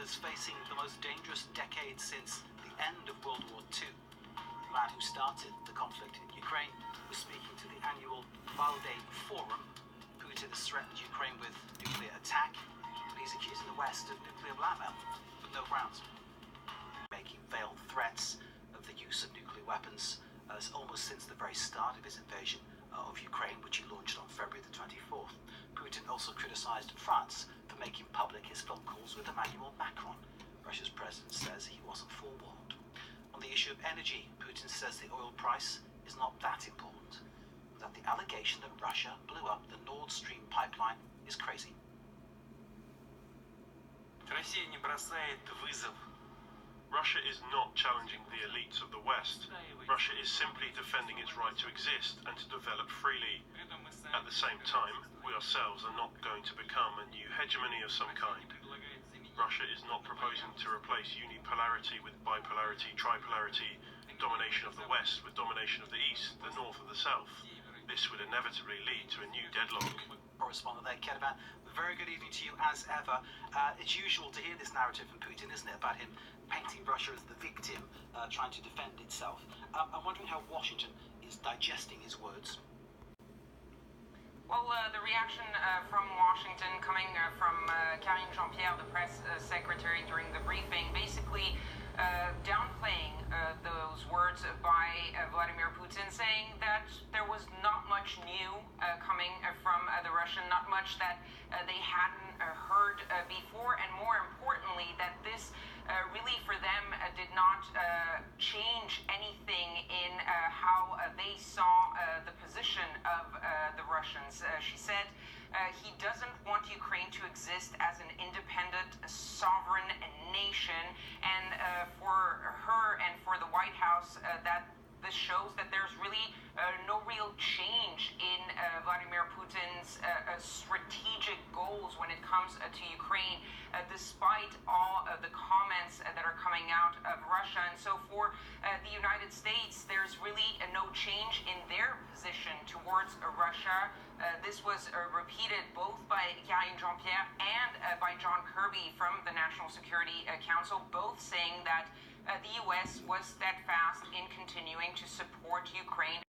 is facing the most dangerous decade since the end of World War II. The man who started the conflict in Ukraine was speaking to the annual Valdai Forum. Putin has threatened Ukraine with nuclear attack, but he's accusing the West of nuclear blackmail with no grounds. Making veiled threats of the use of nuclear weapons almost since the very start of his invasion of Ukraine, which he launched on February the 24th. Putin also criticized France for making public his phone calls with Emmanuel Macron. Russia's president says he wasn't forewarned. On the issue of energy, Putin says the oil price is not that important, that the allegation that Russia blew up the Nord Stream pipeline is crazy. Россия не бросает вызов. Russia is not challenging the elites of the West. Russia is simply defending its right to exist and to develop freely. At the same time, we ourselves are not going to become a new hegemony of some kind. Russia is not proposing to replace unipolarity with bipolarity, tripolarity, domination of the West with domination of the East, the North and the South. This would inevitably lead to a new deadlock. Correspondent there, Kedevan. Very good evening to you as ever. It's usual to hear this narrative from Putin, isn't it, about him painting Russia as the victim, trying to defend itself. I'm wondering how Washington is digesting his words. Well, the reaction from Washington coming from Karine Jean-Pierre, the press secretary, during the briefing, basically downplaying those words by Vladimir Putin, saying that there was not much new coming from the Russian, not much that they hadn't heard before, and more importantly, that this really for them did not change anything in how they saw the position of the Russians. She said he doesn't want Ukraine to exist as an independent, sovereign nation, and for her and for the White House, that this shows that there's really no real change in Vladimir Putin's strategic goals when it comes to Ukraine, despite all of the comments that are coming out of Russia. And so for the United States, there's really no change in their position towards Russia. This was repeated both by Karine Jean-Pierre and by John Kirby from the National Security Council, both saying that the U.S. was steadfast in continuing to support Ukraine.